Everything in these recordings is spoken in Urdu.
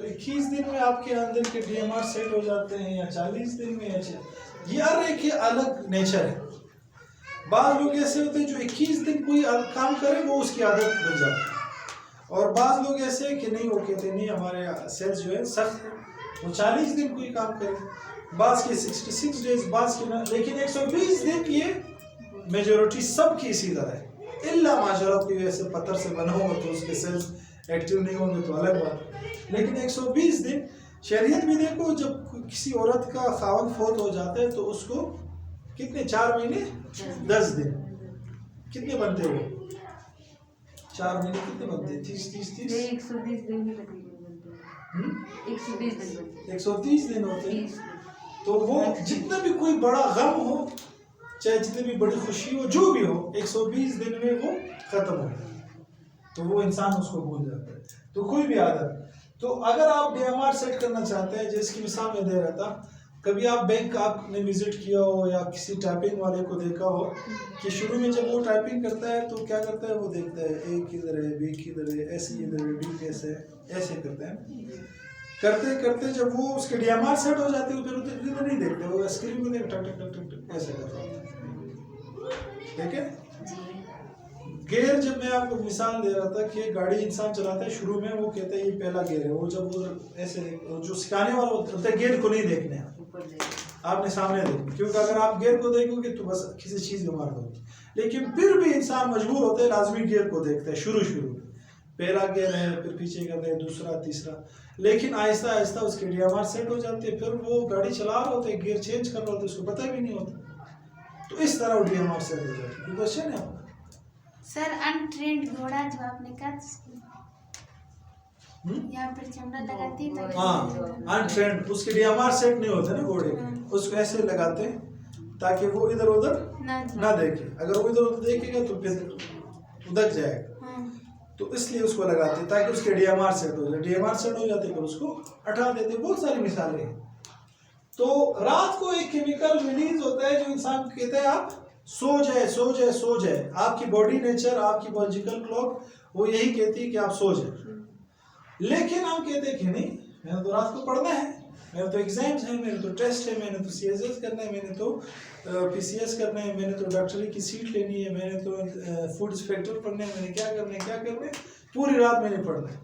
تو 21 دن میں آپ کے اندر کے ڈی ایم آر سیٹ ہو جاتے ہیں یا 40 دن میں یہ ہر ایک کے الگ نیچر ہے. بعض لوگ ایسے ہوتے ہیں جو 21 دن کوئی کام کرے وہ اس کی عادت بن جاتی ہے, اور بعض لوگ ایسے ہیں کہ نہیں, وہ کہتے نہیں ہمارے سیلز جو ہے سخت ہے, وہ 40 دن کوئی کام کرے, بعض کے 66 ڈیز, بعض کے لیکن 120 دن یہ میجورٹی سب کی اسی طرح ہے. اللہ ماشاءاللہ کوئی ایسے پتھر سے بنا ہوا تو اس کے سیلز ایکٹیو نہیں ہوں گے تو الگ بات, لیکن 120 دن شریعت میں دیکھو جب کسی عورت کا خاوند فوت ہو جاتا ہے تو اس کو کتنے 4 مہینے 10 دن کتنے بنتے ہو 4 مہینے کتنے بنتے 30 120 دن ہی تقریباً بنتے ہیں, 130 دن ہوتے ہیں. تو وہ جتنا بھی کوئی بڑا غم ہو چاہے جتنی بھی بڑی خوشی ہو جو بھی ہو 120 دن میں وہ ختم ہو تو وہ انسان اس کو بھول جاتا ہے. تو کوئی بھی عادت, تو اگر آپ ڈی ایم آر سیٹ کرنا چاہتے ہیں, جس کی مثال میں دے رہا تھا, کبھی آپ بینک آپ نے وزٹ کیا ہو یا کسی ٹائپنگ والے کو دیکھا ہو کہ شروع میں جب وہ ٹائپنگ کرتا ہے تو کیا کرتا ہے, وہ دیکھتا ہے اے کدھر ہے, بی کدھر ہے, ایسی ادھر ہے, ڈی کیسے ہے, ایسے کرتا ہے. کرتے کرتے جب وہ اس کے ڈی ایم آر سیٹ ہو جاتے ہیں پھر ادھر نہیں دیکھتے, وہ اسکرین میں دیکھ ٹک ٹک ٹک ٹک ایسے کرتا ہے. ٹھیک ہے. گیئر جب میں آپ کو مثال دے رہا تھا کہ گاڑی انسان چلاتا ہے شروع میں وہ کہتا ہے یہ پہلا گیئر ہے, وہ جب وہ ایسے جو سکھانے والا ہوتا ہے گیئر کو نہیں دیکھنے آپ نے سامنے دیکھنا, کیونکہ اگر آپ گیئر کو دیکھو گے تو بس کسی چیز میں مار دو گے. لیکن پھر بھی انسان مجبور ہوتا ہے لازمی گیئر کو دیکھتا ہے شروع پہلا گیئر ہے, پھر پیچھے کرتے ہیں دوسرا تیسرا, لیکن آہستہ آہستہ اس کے ڈی ایم آر سیٹ ہو جاتے ہیں, پھر وہ گاڑی چلا رہا ہوتا ہے گیئر چینج کر رہا ہوتا ہے اس کو پتہ بھی نہیں ہوتا, تو اس طرح وہ ڈی ایم آر سیٹ ہو جاتی ہے. کوشچن ہے آپ کا سر انٹرینڈ گھوڑا جو آپ نے کہا یہاں پر چمڑا لگاتی ہے, ہاں انٹرینڈ اس کے ڈی ایم آر سیٹ نہیں ہوتے نا گھوڑے کے, اس کو ایسے لگاتے ہیں تاکہ وہ ادھر ادھر نہ دیکھے, اگر وہ ادھر ادھر دیکھے گا تو پھر ادھر جائے گا, تو اس لیے اس کو لگاتے ہیں تاکہ اس کے ڈی ایم آر سیٹ ہو جائے. ڈی ایم آر سیٹ ہو جاتے پھر اس کو ہٹا دیتے. بہت ساری مثالیں ہیں. تو رات کو ایک کیمیکل ریلیز ہوتا ہے جو انسان کو کہتا ہے آپ سو جائے سو جائے سو جائے, آپ کی باڈی نیچر آپ کی بایولوجیکل کلاک وہ یہی کہتی ہے کہ آپ سو جائیں, لیکن ہم کہتے ہیں کہ نہیں میں نے تو رات کو پڑھنا ہے, میرے تو ایگزامس ہیں, میرے تو ٹیسٹ ہے, میں نے تو سی ایس ایس کرنا ہے, میں نے تو پی سی ایس کرنا ہے, میں نے تو ڈاکٹری کی سیٹ لینی ہے, میں نے تو فوڈ انسپیکٹر پڑھنا ہے, میں نے کیا کرنا ہے پوری رات میں نے پڑھنا ہے.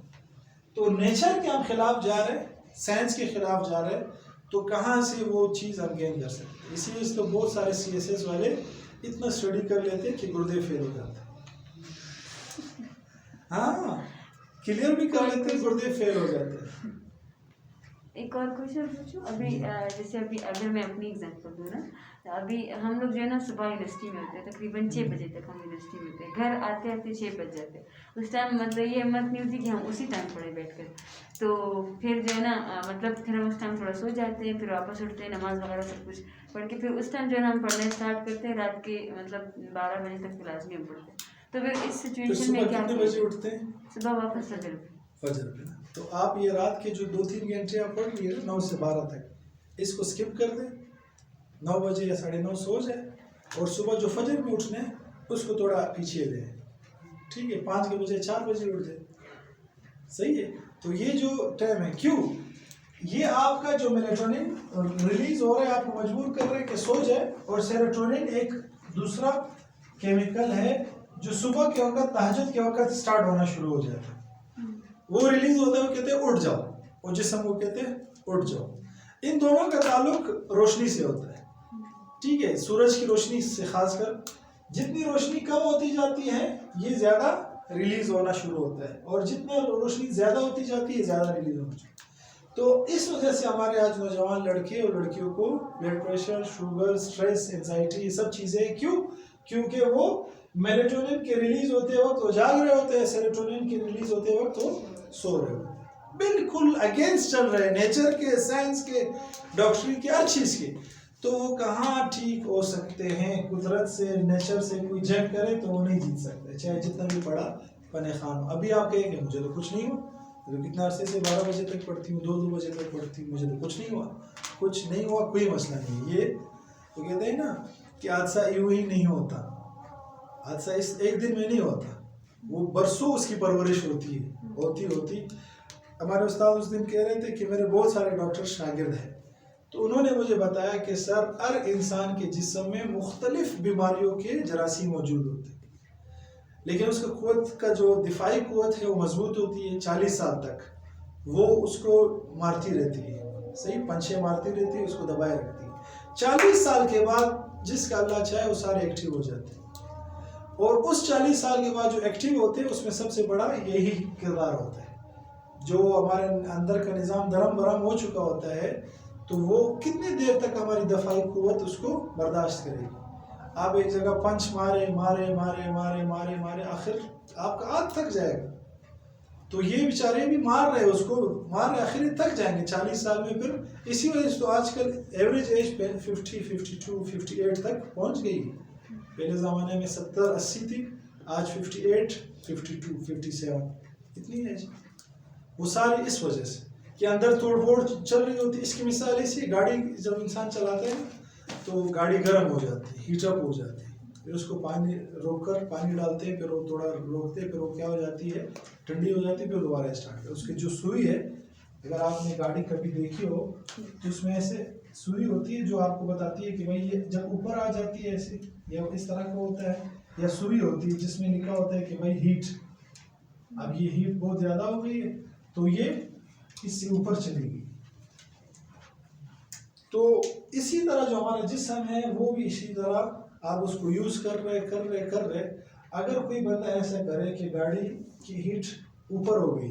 تو نیچر کے ہم خلاف جا رہے ہیں, سائنس کے خلاف جا رہے ہیں, تو کہاں سے وہ چیز ہم گین کر سکتے ہیں. اسی لیے تو بہت سارے سی ایس ایس والے اتنا اسٹڈی کر لیتے کہ گردے فیل ہو جاتے, ہاں کلیئر بھی کر لیتے گردے فیل ہو جاتے. ایک اور کوشچن پوچھوں, ابھی جیسے ابھی اگر میں اپنی ایگزامپل دوں نا, ابھی ہم لوگ جو ہے نا صبح یونیورسٹی میں ہوتے ہیں, تقریباً 6 بجے تک ہم یونیورسٹی میں ہوتے ہیں, گھر آتے آتے 6 بج جاتے ہیں. اس ٹائم مطلب یہ ہمت نہیں ہوتی کہ ہم اسی ٹائم پڑھیں بیٹھ کر, تو پھر جو ہے نا مطلب پھر ہم اس ٹائم تھوڑا سو جاتے ہیں, پھر واپس اٹھتے ہیں, نماز وغیرہ سب کچھ پڑھ کے پھر اس ٹائم جو ہے نا ہم پڑھنا اسٹارٹ کرتے ہیں رات کے مطلب 12 بجے تک کلاس میں ہم پڑھتے ہیں. تو پھر اس سچویشن میں کیا کتنے بجے اٹھتے ہیں؟ صبح واپس فجر پہ. تو آپ یہ رات کے جو 2-3 گھنٹے آپ پڑھ لیے 9 سے 12 تک, اس کو اسکپ کر دیں, 9 بجے یا 9:30 سو جائے, اور صبح جو فجر میں اٹھنا ہے اس کو تھوڑا پیچھے دیں, ٹھیک ہے, 5 کے بجے 4 بجے اٹھ جائے, صحیح ہے. تو یہ جو ٹائم ہے, کیوں یہ آپ کا جو میلیٹونن ریلیز ہو رہا ہے آپ کو مجبور کر رہے ہیں کہ سو جائے, اور سیروٹونن ایک دوسرا کیمیکل ہے جو صبح کے وقت تہجد کے وقت سٹارٹ ہونا شروع ہو جاتا ہے, وہ ریلیز ہوتا ہے, وہ کہتے ہیں اٹھ جاؤ, اور جسم کو کہتے ہیں اٹھ جاؤ. ان دونوں کا تعلق روشنی سے ہوتا ہے, ٹھیک ہے, سورج کی روشنی سے خاص کر جتنی روشنی کم ہوتی جاتی ہے یہ زیادہ ریلیز ہونا شروع ہوتا ہے, اور جتنا روشنی زیادہ ہوتی جاتی ہے زیادہ ریلیز ہونا شروع. تو اس وجہ سے ہمارے آج نوجوان لڑکے اور لڑکیوں کو blood pressure, sugar, stress, anxiety یہ سب چیزیں, کیوں؟ کیونکہ وہ میلیٹونن کے ریلیز ہوتے وقت وہ جاگ رہے ہوتے ہیں, سیروٹونن کے ریلیز ہوتے وقت وہ سو رہے ہوتے ہیں. بالکل اگینسٹ چل رہے ہیں نیچر کے, سائنس کے, ڈاکٹری کے, ہر چیز کے. تو وہ کہاں ٹھیک ہو سکتے ہیں؟ قدرت سے, نیچر سے کوئی جنگ کرے تو وہ نہیں جیت سکتے, چاہے جتنا بھی بڑا پن خان ہو. ابھی آپ کہیں گے مجھے تو کچھ نہیں ہوا, تو کتنا عرصے سے 12 بجے تک پڑھتی ہوں, 2 بجے تک پڑھتی ہوں, مجھے تو کچھ نہیں ہوا. کچھ نہیں ہوا کوئی مسئلہ نہیں. یہ تو کہتے ہیں نا کہ حادثہ یوں ہی نہیں ہوتا, حادثہ اس ایک دن میں نہیں ہوتا, وہ برسوں اس کی پرورش ہوتی ہے, ہوتی ہمارے استاد اس دن کہہ رہے تھے کہ میرے بہت سارے ڈاکٹر شاگرد ہیں، تو انہوں نے مجھے بتایا کہ سر ہر انسان کے جسم میں مختلف بیماریوں کے جراثیم موجود ہوتے ہیں، لیکن اس کا قوت کا جو دفاعی قوت ہے وہ مضبوط ہوتی ہے 40 سال تک، وہ اس کو مارتی رہتی ہے، صحیح پنچے مارتی رہتی ہے، اس کو دبائے رکھتی ہے۔ 40 سال کے بعد جس کا اللہ چاہے وہ سارے ایکٹیو ہو جاتے ہیں، اور اس 40 سال کے بعد جو ایکٹیو ہوتے ہیں اس میں سب سے بڑا یہی کردار ہوتا ہے۔ جو ہمارے اندر کا نظام درم برہم ہو چکا ہوتا ہے تو وہ کتنی دیر تک ہماری دفاعی قوت اس کو برداشت کرے گی؟ آپ ایک جگہ پنچ مارے مارے مارے مارے مارے مارے آخر آپ کا ہاتھ تھک جائے گا، تو یہ بیچارے بھی مار رہے اس کو مار رہے، آخر تھک جائیں گے 40 سال میں۔ پھر اسی وجہ سے تو آج کل ایوریج ایج پہ 50 52 58 تک پہنچ گئی ہے۔ پہلے زمانے میں 70 80 تھی، آج 58 52 57 اتنی ایج۔ وہ ساری اس وجہ سے کہ اندر توڑ پھوڑ چل رہی ہوتی ہے۔ اس کی مثال ایسی، گاڑی جب انسان چلاتا ہے تو گاڑی گرم ہو جاتی ہے، ہیٹ اپ ہو جاتی ہے، پھر اس کو پانی روک کر پانی ڈالتے ہیں، پھر وہ تھوڑا روکتے ہیں، پھر وہ کیا ہو جاتی ہے، ٹھنڈی ہو جاتی ہے، پھر دوبارہ اسٹارٹ کرتے۔ اس کی جو سوئی ہے، اگر آپ نے گاڑی کبھی دیکھی ہو تو اس میں ایسے سوئی ہوتی ہے جو آپ کو بتاتی ہے کہ بھائی یہ جب اوپر آ جاتی ہے ایسے یا اس طرح کا ہوتا ہے، یا سوئی ہوتی ہے جس میں لکھا ہوتا ہے کہ بھائی ہیٹ، اب یہ ہیٹ بہت زیادہ ہو گئی ہے تو یہ اس سے اوپر چلے گی۔ تو اسی طرح جو ہمارا جسم ہے وہ بھی اسی طرح آپ اس کو یوز کر رہے، اگر کوئی بندہ ایسا کرے کہ گاڑی کی ہیٹ اوپر ہو گئی،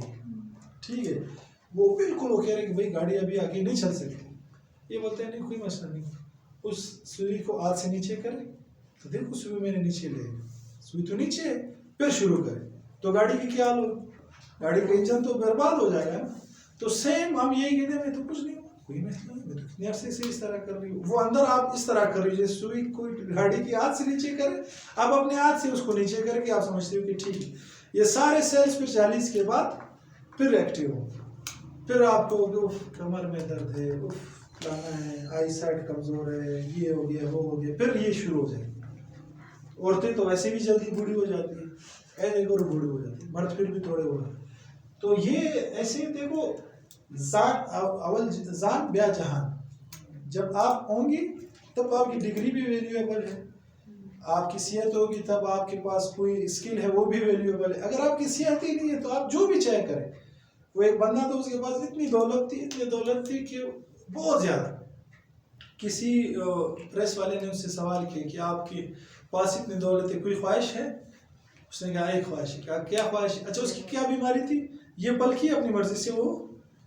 ٹھیک ہے، وہ بالکل وہ کہہ رہے کہ بھائی گاڑی ابھی آگے نہیں چل سکتی، یہ بولتے ہیں نہیں کوئی مسئلہ نہیں، اس سوئی کو ہاتھ سے نیچے کرے تو دیکھو سوئی میں نے نیچے لے، سوئی تو نیچے ہے، پھر شروع کرے تو گاڑی کی کیا حال ہو، گاڑی کا انجن تو برباد ہو جائے گا۔ تو سیم ہم یہی کہتے ہیں میں تو کچھ نہیں، کوئی مسئلہ نہیں، میں تو اتنی عرصے سے اس طرح کر رہی ہوں، وہ اندر آپ اس طرح کر رہی ہو جیسے سوئی کوئی گاڑی کی ہاتھ سے نیچے کرے، آپ اپنے ہاتھ سے اس کو نیچے کر کے آپ سمجھتے ہو کہ ٹھیک ہے، یہ سارے سیلز پھر 40 کے بعد پھر ایکٹیو ہوں، پھر آپ کو اف کمر میں درد ہے، اف فلانا ہے، آئی سائٹ کمزور ہے، یہ ہو گیا وہ ہو گیا، پھر یہ شروع ہو جائے گی۔ عورتیں تو ویسے بھی جلدی بوڑھی ہو جاتی ہیں، ایسے اور بوڑھی ہو جاتی ہیں، مرد پھر بھی تھوڑے ہو گئے۔ تو یہ ایسے دیکھو زان بیا جہان، جب آپ ہوں گی تب آپ کی ڈگری بھی ویلیویبل ہے، آپ کی صحت ہوگی تب آپ کے پاس کوئی اسکل ہے وہ بھی ویلیویبل ہے، اگر آپ کی صحت ہی نہیں ہے تو آپ جو بھی چاہے کریں۔ وہ ایک بندہ تو اس کے پاس اتنی دولت تھی کہ بہت زیادہ، کسی پریس والے نے اس سے سوال کیا کہ آپ کے پاس اتنی دولت ہے، کوئی خواہش ہے؟ اس نے کہا ایک خواہش ہے۔ کیا خواہش ہے؟ اچھا اس کی کیا بیماری تھی؟ یہ پلکی اپنی مرضی سے وہ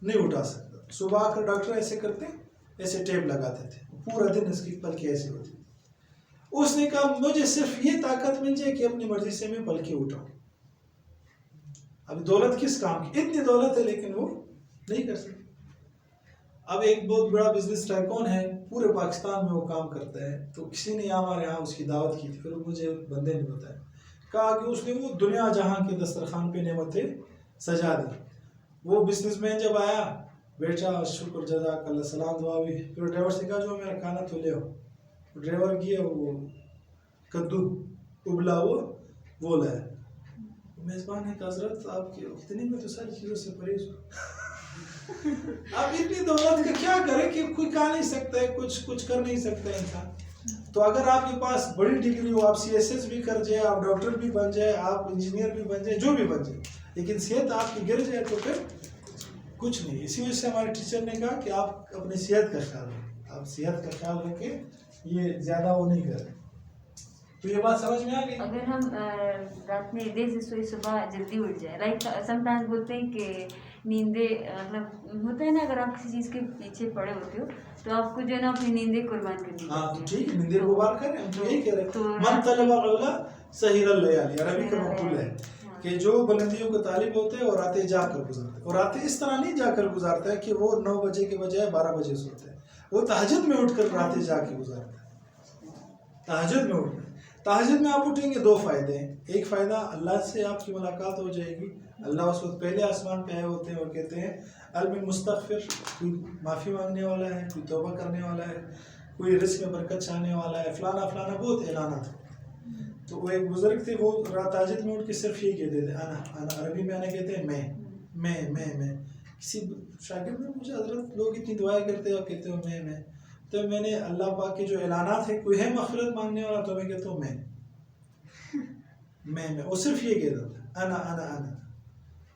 نہیں اٹھا سکتا، صبح آ کر ڈاکٹر ایسے کرتے ایسے ٹیپ لگاتے تھے، پورا دن اس کی پلکی ایسے ہوتی۔ اس نے کہا مجھے صرف یہ طاقت مل جائے کہ اپنی مرضی سے میں پلکی اٹھاؤں۔ اب دولت کس کام کی؟ اتنی دولت ہے لیکن وہ نہیں کر سکتے۔ اب ایک بہت بڑا بزنس ٹائکون ہے، پورے پاکستان میں وہ کام کرتا ہے، تو کسی نے ہمارے یہاں اس کی دعوت کی تھی، پھر مجھے بندے نے بتایا، کہا کہ اس نے وہ دنیا جہاں کے دسترخوان پہ نعمتیں سجا دی۔ وہ بزنس مین جب آیا بیٹھا، شکر جزاک اللہ سلام دعا بھی، پھر ڈرائیور سے کہا جو میرا کھانا تو لے آؤ، ڈرائیور گیا وہ کدو ابلا وہ لایا۔ میزبان نے کہا حضرت آپ کے اتنی میں تو ساری چیزوں سے پرہیز ہو، آپ اتنی دولت کا کیا کریں کہ کوئی کھا نہیں سکتا ہے، کچھ کر نہیں سکتا ہے انسان۔ تو اگر آپ کے پاس بڑی ڈگری ہو، آپ CSS بھی کر جائے، آپ ڈاکٹر بھی بن جائے، آپ انجینئر بھی بن جائے، جو بھی بن جائے، لیکن صحت آپ کی گر جائے تو پھر کچھ نہیں۔ اسی وجہ سے ہمارے ٹیچر نے کہا کہ آپ اپنی صحت کا خیال رکھیں، آپ صحت کا خیال رکھیں، یہ زیادہ وہ نہیں کریں۔ تو یہ بات سمجھ میں آ گئی؟ اگر ہم رات میں دیر سے سوئی صبح جلدی اٹھ جائے، لائک سم ٹائمز بولتے ہیں کہ نیندیں مطلب ہوتا ہے نا، اگر آپ کسی چیز کے پیچھے پڑے ہوتے ہو تو آپ کو جو ہے نا اپنی نیندیں قربان کرنی ہاں تو ٹھیک ہے، نیندیں قربان کریں، ہم تو یہی کہہ رہے ہیں، من طلب العلا سہر اللیالی، عربی کا مقول ہے کہ جو بلندیوں کا طالب ہوتے ہیں اور راتیں جا کر گزارتے ہیں، اور راتیں اس طرح نہیں جا کر گزارتا ہے کہ وہ 9 بجے کے بجائے 12 بجے سوتے ہیں، وہ تہجد میں اٹھ کر راتیں جا کے گزارتا ہے، تہجد میں اٹھنا۔ تہجد میں آپ اٹھیں گے 2 فائدے ہیں، ایک فائدہ اللہ سے آپ کی ملاقات ہو جائے گی، اللہ اس وقت پہلے آسمان پہ آئے ہوتے ہیں اور کہتے ہیں الم مستغفر، کوئی معافی مانگنے والا ہے، کوئی توبہ کرنے والا ہے، کوئی رزق میں برکت چاہنے والا ہے، فلانا فلانا، بہت اعلانات ہیں۔ تو وہ ایک بزرگ تھے، وہ تہجد میں اٹھ کے صرف یہی کہتے تھے انا، عربی میں انا کہتے ہیں میں، کسی شاگرد نے مجھے حضرت لوگ اتنی دعائیں کرتے ہیں اور کہتے ہو میں تو میں نے اللہ پاک کے جو اعلانات ہیں کوئی ہے مغفرت مانگنے والا تو میں کہتا ہوں میں وہ صرف یہ کہتا تھا انا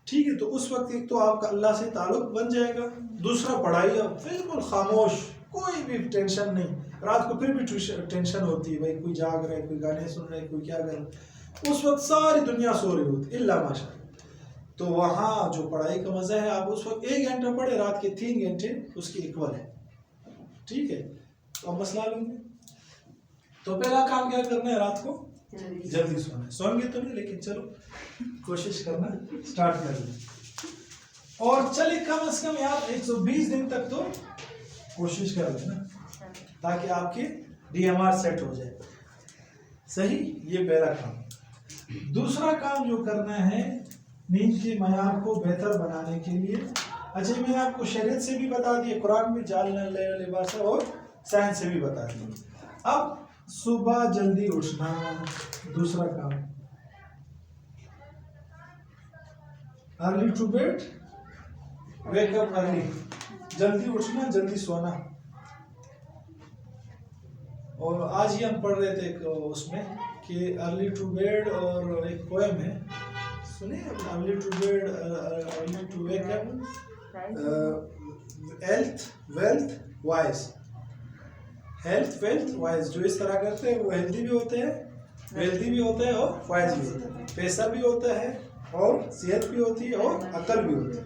ٹھیک ہے. تو اس وقت ایک تو آپ کا اللہ سے تعلق بن جائے گا, دوسرا پڑھائی اب بالکل خاموش, کوئی بھی ٹینشن نہیں. رات کو پھر بھی ٹینشن ہوتی ہے, بھائی کوئی جاگ رہا ہے, کوئی گانے سن رہا ہے, کوئی کیا کر رہا ہے, اس وقت ساری دنیا سو رہی ہوتی الا ماشاء اللہ. تو وہاں جو پڑھائی کا مزہ ہے, آپ اس وقت 1 گھنٹہ پڑھے, رات کے 3 گھنٹے اس کے اکول ہے. ٹھیک ہے, تو اب مسئلہ لوں گے. تو پہلا کام کیا کرنا ہے, رات کو جلدی سونا ہے. سوئیں گے تو نہیں, لیکن چلو کوشش کرنا سٹارٹ کر لیں. اور چلے کم از کم یار 120 دن تک تو کوشش کر لیں نا, تاکہ آپ کی DMR سیٹ ہو جائے. صحیح, یہ پہلا کام. دوسرا کام جو کرنا ہے نیند کے معیار کو بہتر بنانے کے لیے, اچھا میں نے آپ کو شریعت سے بھی بتا دیا, قرآن میں جعلنا اللیل لباسا, اور سائنس سے بھی بتا دیا. اب صبح جلدی اٹھنا, دوسرا کام. Early to bed wake up early, جلدی اٹھنا جلدی سونا. اور آج ہی ہم پڑھ رہے تھے اس میں کہ ارلی ٹو بیڈ, اور ایک پوئم ہے سنیں, early to bed early to wake up, health wealth wise. Health wealth wise, جو اس طرح کرتے ہیں وہ ہیلتھی بھی ہوتے ہیں, ویلتھی بھی ہوتا ہے, اور وائز بھی ہوتا ہے. پیسہ بھی ہوتا ہے, اور صحت بھی ہوتی ہے, اور عقل بھی ہوتی ہے.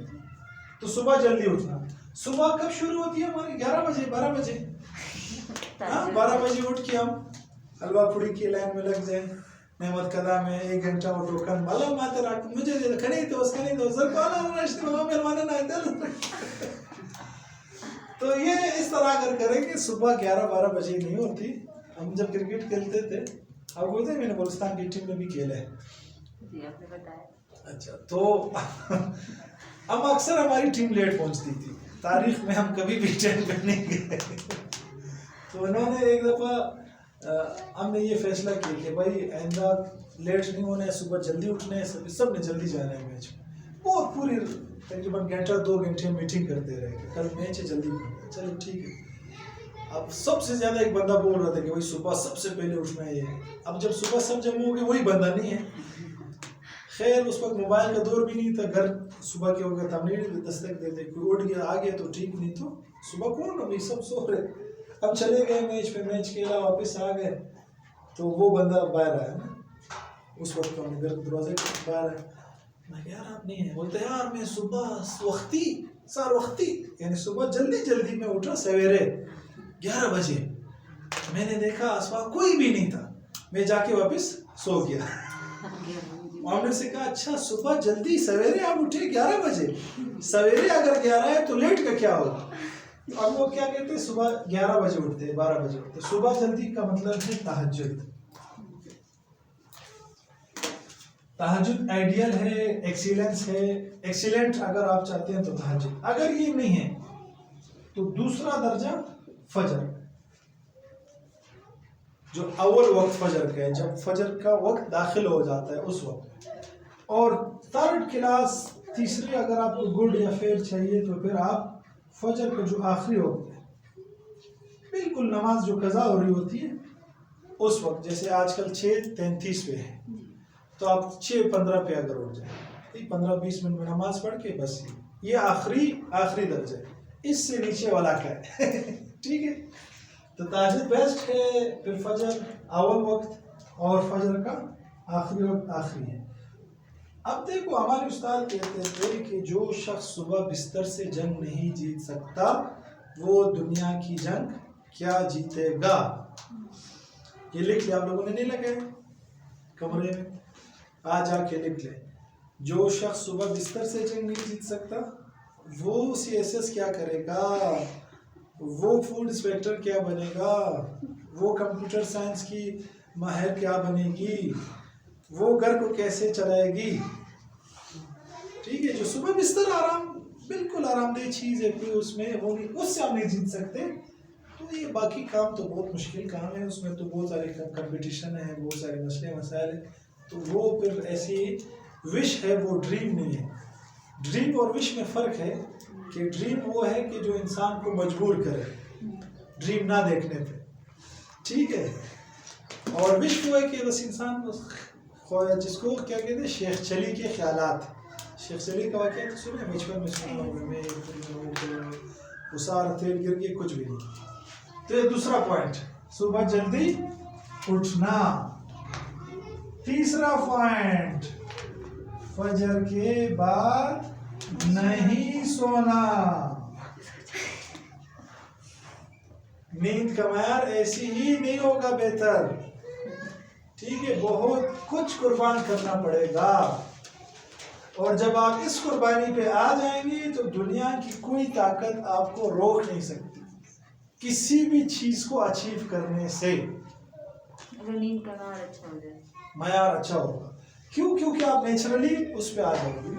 تو صبح جلدی اٹھنا. صبح کب شروع ہوتی ہے ہماری؟ 11 بجے 12 بجے. ہاں 12 بجے اٹھ کے ہم حلوہ پوڑی کی لائن میں لگ جائیں, نعمت قدا میں 1 گھنٹہ اور ٹوکن مالا ماتے راک مجھے دے کھنی تو سر پالا راشتے وہاں مہرمانا نہ دل. تو یہ اس طرح اگر کریں کہ صبح 11-12 بجے نہیں ہوتی. ہم جب کرکٹ کھیلتے تھے, آپ کو پتہ ہے میں نے بلوچستان کی ٹیم میں بھی کھیلا ہے. جی آپ نے بتایا. اچھا, تو ہم اکثر ہماری ٹیم لیٹ پہنچتی تھی. تاریخ میں ہم کبھی بھی ٹائم پہ نہیں گئے. تو انہوں نے ایک دفعہ ہم نے یہ فیصلہ کیا کہ بھائی آئندہ لیٹ نہیں ہونا ہے, صبح جلدی اٹھنا ہے, سب نے جلدی جانا ہے میچ میں. بہت پوری تقریباً 1-2 گھنٹے میٹنگ کرتے رہے کہ کل میچ ہے جلدی پڑھنا ہے. چلو ٹھیک ہے. اب سب سے زیادہ ایک بندہ بول رہا تھا کہ بھائی صبح سب سے پہلے اٹھنا ہے. اب جب صبح سب جمع ہو گئے, وہی بندہ نہیں ہے. خیر اس وقت موبائل کا دور بھی نہیں تھا, گھر صبح کے وقت ہم نہیں دستک دیتے, کوئی اٹھ گیا آ گیا تو ٹھیک, نہیں تو صبح کون ابھی سب سو رہے. اب چلے گئے میچ پہ, میچ کھیلا, واپس آ گئے, تو وہ بندہ باہر آیا نا. اس وقت ہم گھر دروازے کے باہر آئے. میں یار آپ نہیں ہے, بولتے یار میں صبح وقتی یعنی صبح جلدی میں اٹھا سویرے 11 بجے. میں نے دیکھا آس پاس کوئی بھی نہیں تھا, میں جا کے واپس سو گیا. ہم نے سے کہا اچھا صبح جلدی سویرے آپ اٹھے 11 بجے, سویرے اگر 11 ہے تو لیٹ کا کیا ہوگا. اب وہ کیا کہتے ہیں صبح 11 بجے اٹھتے ہیں, 12 بجے اٹھتے. صبح جلدی کا مطلب ہے تہجد. تہجد آئیڈیل ہے, ایکسیلنس ہے. ایکسیلنٹ اگر آپ چاہتے ہیں تو تہجد. اگر یہ نہیں ہے تو دوسرا درجہ فجر, جو اول وقت فجر کا ہے, جب فجر کا وقت داخل ہو جاتا ہے اس وقت. اور 3rd کلاس, تیسری اگر آپ کو گڈ یا فیئر چاہیے تو پھر آپ فجر کا جو آخری وقت ہے, بالکل نماز جو قضا ہو رہی ہوتی ہے اس وقت, جیسے آج کل 6:33 پہ ہے, تو آپ 6:15 پہ اگر اٹھ جائیں, 15-20 منٹ میں نماز پڑھ کے بس یہ آخری درجہ ہے. اس سے نیچے والا کیا ہے. ٹھیک ہے, تو تہجد بیسٹ ہے, پھر فجر اول وقت, اور فجر کا آخری وقت آخری ہے. اب دیکھو ہمارے استاد کہتے تھے کہ جو شخص صبح بستر سے جنگ نہیں جیت سکتا وہ دنیا کی جنگ کیا جیتے گا. یہ لکھ لیا آپ لوگوں نے, نہیں لگے کمرے میں, آ جا کے لکھ لے. جو شخص صبح بستر سے جنگ نہیں جیت سکتا وہ CSS کیا کرے گا, وہ فوڈ انسپیکٹر کیا بنے گا, وہ کمپیوٹر سائنس کی ماہر کیا بنے گی, وہ گھر کو کیسے چلائے گی. ٹھیک ہے, جو صبح بستر بالکل آرام دہ چیز ہے, کوئی اس میں وہ نہیں, اس سے آپ نہیں جیت سکتے. تو یہ باقی کام تو بہت مشکل کام ہے, اس میں تو بہت سارے کمپٹیشن ہے, بہت سارے مسائل ہیں. تو وہ پھر ایسی وش ہے, وہ ڈریم نہیں ہے. ڈریم اور وش میں فرق ہے. کہ ڈریم وہ ہے کہ جو انسان کو مجبور کرے ڈریم نہ دیکھنے پہ، ٹھیک ہے. اور وش وہ ہے کہ بس انسان جس کو کیا کہتے ہیں شیخ چلی کے خیالات. شیخ چلی کا واقعہ تو سنے بچپن میں سنا ہوگا، میں وہ سارا تیل گر کے کچھ بھی نہیں. تو یہ دوسرا پوائنٹ، صبح جلدی اٹھنا. تیسرا پوائنٹ، فجر کے بعد نہیں سونا. نیند کا معیار ایسی ہی نہیں ہوگا بہتر، ٹھیک ہے، بہت کچھ قربان کرنا پڑے گا. اور جب آپ اس قربانی پہ آ جائیں گے تو دنیا کی کوئی طاقت آپ کو روک نہیں سکتی کسی بھی چیز کو اچیو کرنے سے. اگر نیند کا معیار اچھا ہو جائے، معیار اچھا ہوگا. کیوں؟ کیونکہ آپ نیچرلی اس پہ آ جاؤ گے.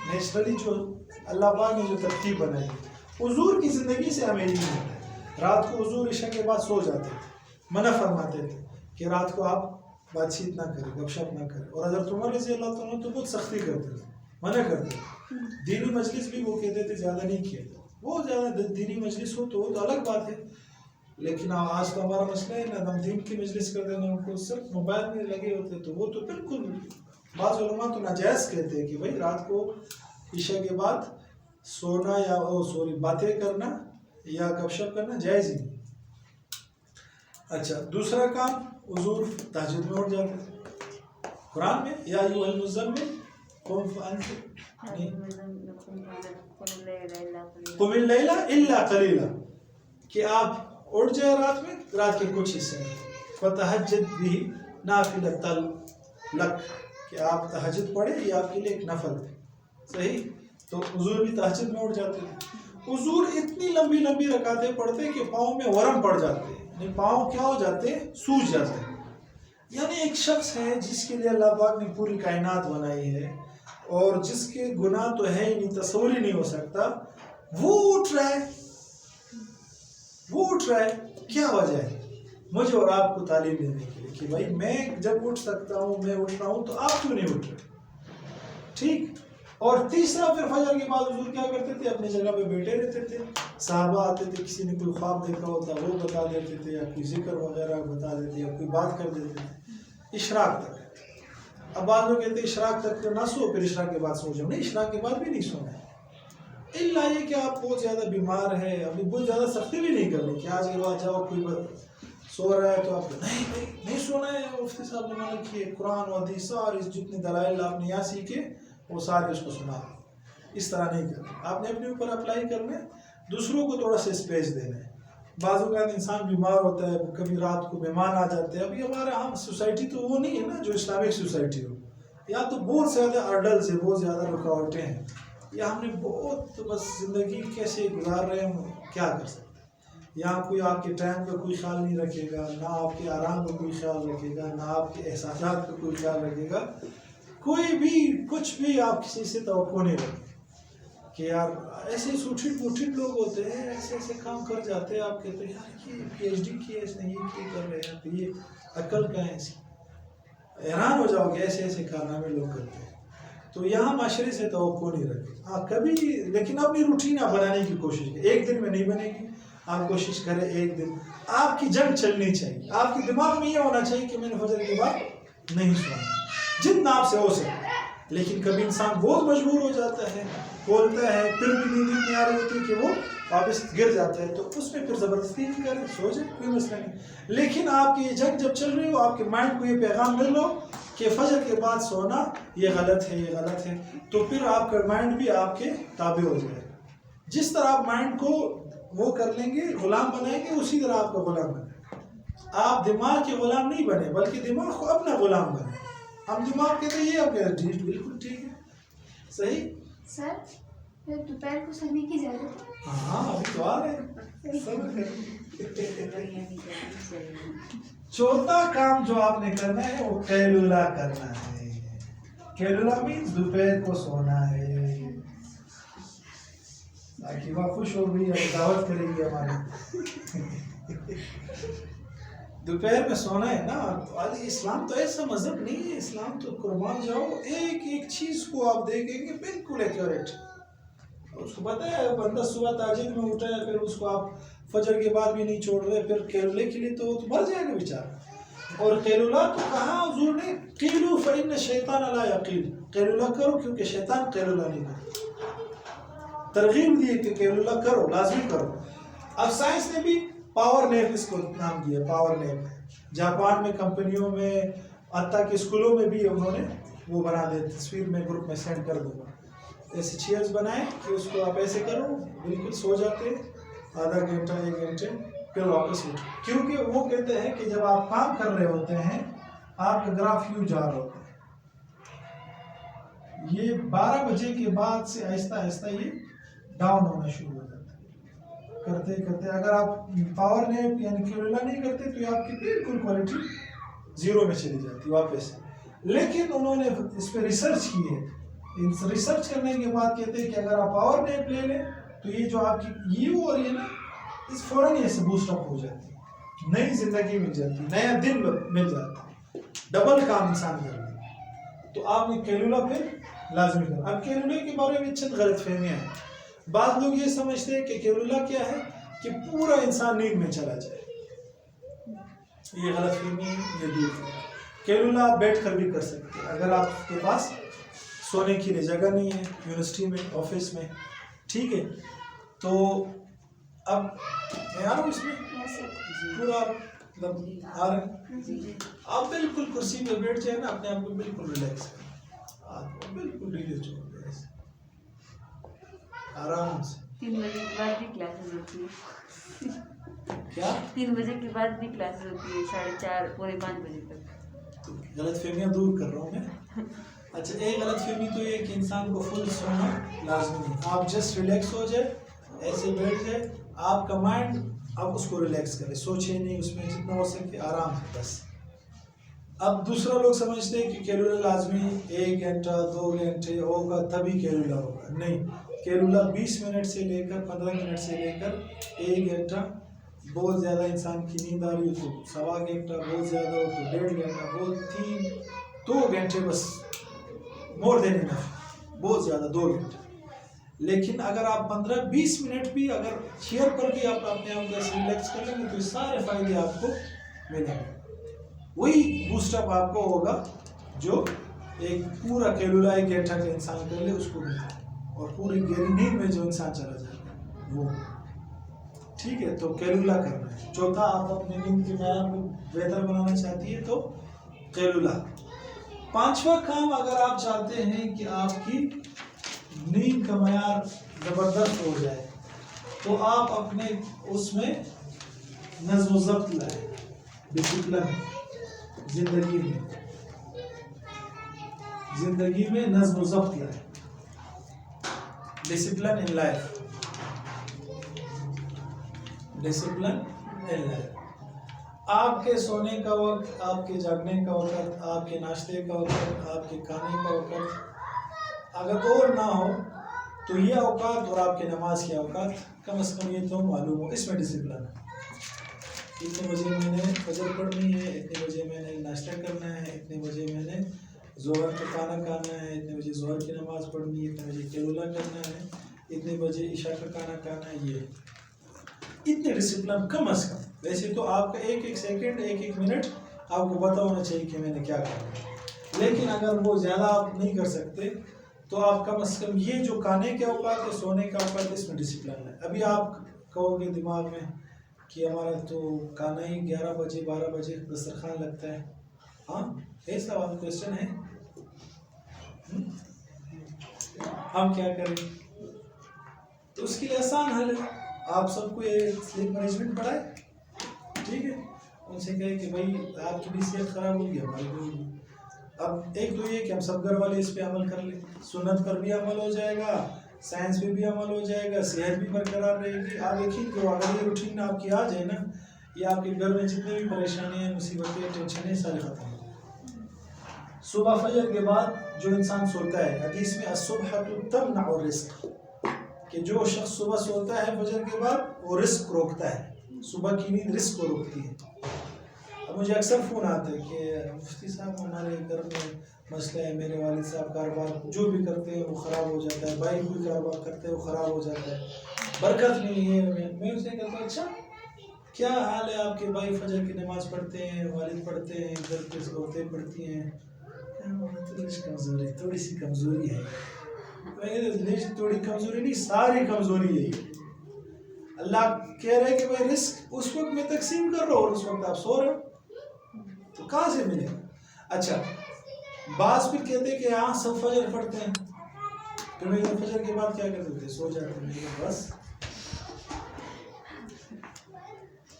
نیچرلی جو اللہ پاک نے جو ترتیب بنائی، حضور کی زندگی سے ہمیں نہیں ہوتا ہے. رات کو حضور عشاء کے بعد سو جاتے تھے، منع فرماتے تھے کہ رات کو آپ بات چیت نہ کریں، گپ شپ نہ کریں. اور حضرت عمر رضی اللہ تعالیٰ تو بہت سختی کرتے تھے، منع کرتے تھے. دینی مجلس بھی وہ کہتے تھے زیادہ نہیں کیے. وہ زیادہ دینی مجلس ہو تو وہ تو الگ بات ہے، لیکن آج تو ہمارا مسئلہ ہے نا، ہم دین کی مجلس کرتے ہیں، ان کو صرف موبائل میں لگے ہوتے. تو وہ تو بالکل بعض علماء تو ناجائز کہتے ہیں کہ بھائی رات کو عشاء کے بعد سونا یا باتیں کرنا یا گپ شپ کرنا جائز ہی نہیں. اچھا، دوسرا کام، حضور تہجد میں اٹھ جاتے تھے. قرآن میں یا ایھا المزمل قم اللیل الا قلیلا، کہ آپ اٹھ جائے رات میں، رات کے کچھ حصے میں. فتہجد بہ نافلۃ لک، کہ آپ تہجد پڑھیں، یہ آپ کے لیے ایک نفل ہے. صحیح. تو حضور بھی تہجد میں اٹھ جاتے ہیں. حضور اتنی لمبی لمبی رکعتیں پڑھتے کہ پاؤں میں ورم پڑ جاتے، یعنی پاؤں کیا ہو جاتے، سوج جاتے. یعنی ایک شخص ہے جس کے لیے اللہ پاک نے پوری کائنات بنائی ہے اور جس کے گناہ تو ہے ہی نہیں، تصور ہی نہیں ہو سکتا، وہ اٹھ رہا ہے. کیا وجہ ہے؟ مجھے اور آپ کو تعلیم دینے کے لیے کہ بھائی میں جب اٹھ سکتا ہوں، میں اٹھ رہا ہوں، تو آپ کیوں نہیں اٹھ رہے؟ ٹھیک. اور تیسرا، پھر فجر کے بعد حضور کیا کرتے تھے؟ اپنی جگہ پہ بیٹھے رہتے تھے. صحابہ آتے تھے، کسی نے کوئی خواب دیکھا ہوتا وہ بتا دیتے تھے، یا کوئی ذکر وغیرہ بتا دیتے، یا کوئی بات کر دیتے تھے اشراق تک. اب بعض لوگ کہتے ہیں اشراق تک تو نہ سو، پھر اشراق کے بعد سو جاؤ. نہیں، اشراق کے بعد بھی نہیں سونا ہے، الا یہ کہ آپ بہت زیادہ بیمار ہیں. ابھی بہت زیادہ سختی بھی نہیں کرنی کہ آج کے بعد جاؤ، کوئی سو رہا ہے تو آپ نہیں سونا ہے. مفتی صاحب نے منع کیے، قرآن و حدیث سارے جتنے دلائل آپ نے یہاں سیکھے وہ سارے اس کو سنا. اس طرح نہیں کرنا، آپ نے اپنے اوپر اپلائی کرنا ہے، دوسروں کو تھوڑا سا اسپیس دینا ہے. بعض اوقات انسان بیمار ہوتا ہے، کبھی رات کو مہمان آ جاتے ہیں. ابھی ہمارے عام سوسائٹی تو وہ نہیں ہے نا جو اسلامک سوسائٹی ہو، یا تو بہت زیادہ ارڈلز ہے، بہت زیادہ رکاوٹیں ہیں، یا ہم نے بہت بس زندگی کیسے گزار رہے ہیں، کیا کر سکتے ہیں. یہاں کوئی آپ کے ٹائم کا کوئی خیال نہیں رکھے گا، نہ آپ کے آرام کا کوئی خیال رکھے گا، نہ آپ کے احساسات کا کوئی خیال رکھے گا. کوئی بھی کچھ بھی آپ کسی سے توقع نہیں رکھے کہ یار ایسے سوٹھٹ لوگ ہوتے ہیں، ایسے ایسے کام کر جاتے ہیں. آپ کہتے ہیں یار یہ پی ایچ ڈی کی ہے اس نے، یہ کر رہے ہیں، تو یہ عقل کا ہے ایسی. حیران ہو جاؤ گے ایسے ایسے کارنامے لوگ کرتے ہیں. تو یہاں معاشرے سے توقع نہیں رکھے. ہاں کبھی، لیکن اپنی روٹین آپ بنانے کی کوشش کریں. ایک دن میں نہیں بنے گی، آپ کوشش کریں ایک دن. آپ کی جنگ چلنی چاہیے، آپ کے دماغ میں یہ ہونا چاہیے کہ میں نے فجر کے بعد نہیں سونا، جتنا آپ سے ہو سکے. لیکن کبھی انسان بہت مجبور ہو جاتا ہے، بولتا ہے، پھر بھی نیند اتنی آ رہی ہوتی ہے کہ وہ واپس گر جاتا ہے، تو اس میں پھر زبردستی نہیں کریں، سو جائیں، کوئی مسئلہ نہیں. لیکن آپ کی یہ جنگ جب چل رہی ہو، آپ کے مائنڈ کو یہ پیغام مل لو کہ فجر کے بعد سونا یہ غلط ہے، یہ غلط ہے، تو پھر آپ کا مائنڈ بھی آپ کے تابع ہو جائے. جس طرح آپ مائنڈ کو وہ کر لیں گے، غلام بنائیں گے، اسی طرح آپ کا غلام بنے. آپ دماغ کے غلام نہیں بنے، بلکہ دماغ کو اپنا غلام بنے. ہم دماغ کہتے ہیں یہ آپ کہتے ہیں بالکل ٹھیک ہے، صحیح. سر دوپہر کو سونے کی ضرورت ہے؟ ہاں ابھی تو آ رہے ہیں، صبر کریں. چوتھا کام جو آپ نے کرنا ہے وہ قیلولہ کرنا ہے. قیلولہ مینز دوپہر کو سونا ہے. تاکہ وہ خوش ہو گئی اور دعوت کرے گی ہماری. دوپہر میں سونا ہے نا. اسلام تو ایسا مذہب نہیں ہے، اسلام تو قربان جاؤ ایک ایک چیز کو آپ دیکھیں گے بالکل ایکوریٹ. اس کو پتہ ہے بندہ صبح تہجد میں اٹھا ہے، پھر اس کو آپ فجر کے بعد بھی نہیں چھوڑ رہے، پھر قیلولے کے لیے تو مر جائے گا بیچارہ۔ اور قیلولہ تو کہاں حضور نے قیلو فإن الشیطان لا یقیل، قیلولہ کرو کیونکہ شیطان قیلولہ نہیں کرتا۔ ترغیب دیے کہ قیلولہ کرو، لازمی کرو۔ اب سائنس نے بھی پاور نیپ اس کو نام دیا، پاور نیپ۔ جاپان میں کمپنیوں میں حتیٰ کہ اسکولوں میں بھی انہوں نے وہ بنا دے، تصویر میں گروپ میں سینڈ کر دوں گا، ایسے چیئرز بنائیں کہ اس کو آپ ایسے کرو، بالکل سو جاتے ہیں آدھا گھنٹہ 1 گھنٹے، پھر واپس اٹھو۔ کیونکہ وہ کہتے ہیں کہ جب آپ کام کر رہے ہوتے ہیں آپ کا گراف یوں جا رہا ہوتا ہے، یہ 12 بجے کے بعد سے آہستہ آہستہ یہ ڈاؤن ہونا شروع ہو جاتا ہے۔ کرتے کرتے اگر آپ پاور نیپ یعنی قیلولہ نہیں کرتے تو یہ آپ کی بالکل کوالٹی زیرو میں چلی جاتی واپس۔ لیکن انہوں نے اس پہ ریسرچ کی ہے، ریسرچ کرنے کے بعد کہتے ہیں کہ اگر آپ پاور نیپ لے لیں تو یہ جو آپ کی یہ اور یہ نا اس فوراً ایسے بوسٹ اپ ہو جاتی ہے، نئی زندگی مل جاتی ہے، نیا دن مل جاتا ہے، ڈبل کام انسان کر رہے ہیں۔ تو آپ نے قیلولہ پھر لازمی کرنا۔ اب قیلولے کے بارے میں چند غلط فہمیاں ہیں۔ بعض لوگ یہ سمجھتے ہیں کہ قیلولہ کیا ہے کہ پورا انسان نیند میں چلا جائے، یہ غلط فہمی ہے، یہ دور کریں۔ قیلولہ آپ بیٹھ کر بھی کر سکتے ہیں اگر آپ کے پاس سونے کے لیے جگہ نہیں ہے، یونیورسٹی میں، آفس میں، ٹھیک ہے۔ تو اب میں آ رہا ہوں اس میں پورا مطلب آ رہا ہے، آپ بالکل کرسی پہ بیٹھ جائیں نا، اپنے آپ کو بالکل ریلیکس کریں، آپ کو بالکل ریلیکس ہو جائے ایسے آرام سے۔ 3 بجے کے بعد بھی کلاسز ہوتی ہے، کیا 3 بجے کے بعد بھی کلاسز ہوتی ہے، 4:30 پونے 5 بجے تک۔ تو غلط فہمیاں دور کر رہا ہوں میں۔ اچھا ایک غلط فہمی تو یہ کہ انسان کو فل سونا لازمی ہے، آپ جسٹ ریلیکس ہو جائے، ایسے بیٹھ جائے، آپ کا مائنڈ اب اس کو ریلیکس کرے، سوچے نہیں، اس میں جتنا ہو سکے آرام سے بس۔ اب دوسرا لوگ سمجھتے ہیں کہ قیلولہ لازمی 1 گھنٹہ 2 گھنٹے ہوگا تبھی قیلولہ ہوگا، نہیں، قیلولہ 20 منٹ سے لے کر 15 منٹ سے لے کر 1 گھنٹہ، بہت زیادہ انسان کی نیند آ رہی ہو تو 1.25 گھنٹہ، بہت زیادہ ہو تو 1.5 گھنٹہ، بہت 2 گھنٹے بس، مور دین انف، بہت زیادہ 2 گھنٹے۔ لیکن اگر آپ 15-20 منٹ بھی اگر چیئر پر بھی آپ اپنے آپ کو ایسے ریلیکس کر لیں گے تو یہ سارے فائدے آپ کو ملیں گے، وہی بوسٹ اپ آپ کو ہوگا جو ایک پورا قیلولہ 1 گھنٹہ کا انسان کر لے اس کو ملتا ہے، اور پوری گہری نیند میں جو انسان چلا جائے وہ، ٹھیک ہے۔ تو قیلولہ کرنا ہے۔ چوتھا، آپ اپنی نیند کے معیار کو بہتر بنانا چاہتی ہے تو قیلولہ۔ 5واں کام، اگر آپ چاہتے ہیں کہ آپ کی نیند کا معیار زبردست ہو جائے تو آپ اپنے اس میں نظم و ضبط لائیں، ڈسپلن زندگی میں نظم و ضبط لائیں، discipline in life, discipline in life. آپ کے سونے کا وقت، آپ کے جاگنے کا وقت، آپ کے ناشتے کا وقت، آپ کے کھانے کا وقت اگر اور نہ ہو تو یہ اوقات اور آپ کے نماز کے اوقات کم از کم یہ تو معلوم ہو، اس میں ڈسپلن ہے۔ اتنے بجے میں نے فجر پڑھنی ہے، اتنے بجے میں نے ناشتہ کرنا ہے، اتنے بجے میں نے ظہر کا کھانا کھانا ہے، اتنے بجے ظہر کی نماز پڑھنی ہے، اتنے بجے قیلولہ کرنا ہے، اتنے بجے عشاء کا کھانا کھانا ہے، یہ اتنے ڈسپلن کم از کم۔ ویسے تو آپ کا 1-1 سیکنڈ 1-1 منٹ آپ کو پتہ ہونا چاہیے کہ میں نے کیا کرنا، لیکن اگر وہ زیادہ آپ نہیں کر سکتے تو آپ کم از کم یہ جو کھانے کے اوقات ہے، سونے کا اوقات ہے، اس میں ڈسپلن ہے۔ ابھی آپ کہو گے دماغ میں کہ ہمارا تو کھانا ہی 11 بجے 12 بجے دسترخوان لگتا ہے، ہاں یہ سوال کوشچن ہے، ہم کیا کریں؟ تو اس کے لیے آسان حل ہے، آپ سب کو یہ سلیپ مینجمنٹ پڑھائے، ٹھیک ہے، ان سے کہے کہ بھائی آپ کی بھی صحت خراب ہوگی، ہماری بھی ہوگی۔ اب ایک تو یہ کہ ہم سب گھر والے اس پہ عمل کر لیں، سنت پر بھی عمل ہو جائے گا، سائنس پہ بھی عمل ہو جائے گا، صحت بھی برقرار رہے گی۔ آپ دیکھیں کہ اگر یہ روٹین آپ کی آ جائے نا، یہ آپ کے گھر میں جتنے بھی پریشانیاں، مصیبتیں، ٹینشنیں سارے ختم ہو جائیں۔ صبح فجر کے بعد جو انسان سوتا ہے، حدیث میں الصبح تمنع الرزق، کہ جو شخص صبح سوتا ہے فجر کے بعد وہ رزق روکتا ہے، صبح کی نیند رزق کو روکتی ہے۔ اب مجھے اکثر فون آتا ہے کہ مفتی صاحب ہمارے گھر میں مسئلہ ہے میرے والد صاحب کاروبار جو بھی کرتے ہیں وہ خراب ہو جاتا ہے, بھائی کوئی کاروبار کرتے ہیں وہ خراب ہو جاتا ہے, برکت نہیں ہے. میں اسے کہتا ہوں اچھا کیا حال ہے آپ کے بھائی فجر کی نماز پڑھتے ہیں, والد پڑھتے ہیں, گھر کی عورتیں پڑھتی ہیں, کمزوری تھوڑی سی کمزوری ہے. تھوڑی کمزوری نہیں, ساری کمزوری ہے. اللہ کہہ رہے کہ بھائی رزق اس وقت میں تقسیم کر رہا ہوں اور اس وقت آپ سو رہے ہو, تو کہاں سے ملے گا؟ اچھا بعض پھر کہتے ہیں کہ ہاں سب فجر پڑھتے ہیں, پھر فجر کے بعد کیا کرتے تھے؟ سو جاتے ہیں. بس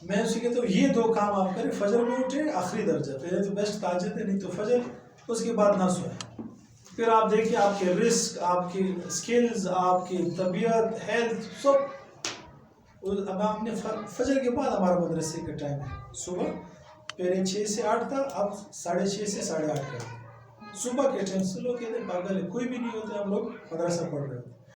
میں اسے کہتا ہوں یہ دو کام آپ کریں, فجر میں اٹھے آخری درجہ, پہلے تو بیسٹ تہجد ہے, نہیں تو فجر, اس کے بعد نہ سوئیں. پھر آپ دیکھیں آپ کے رزق, آپ کی سکلز, آپ کی طبیعت, ہیلتھ سب. اب آپ نے فجر کے بعد ہمارا مدرسے کا ٹائم ہے صبح, پہلے 6 سے 8 تھا, اب 6:30 سے 8:30 کر. صبح کے ٹائم سے لوگ کہتے ہیں پاگل ہے, کوئی بھی نہیں ہوتے, ہم لوگ مدرسہ پڑھ رہے ہیں.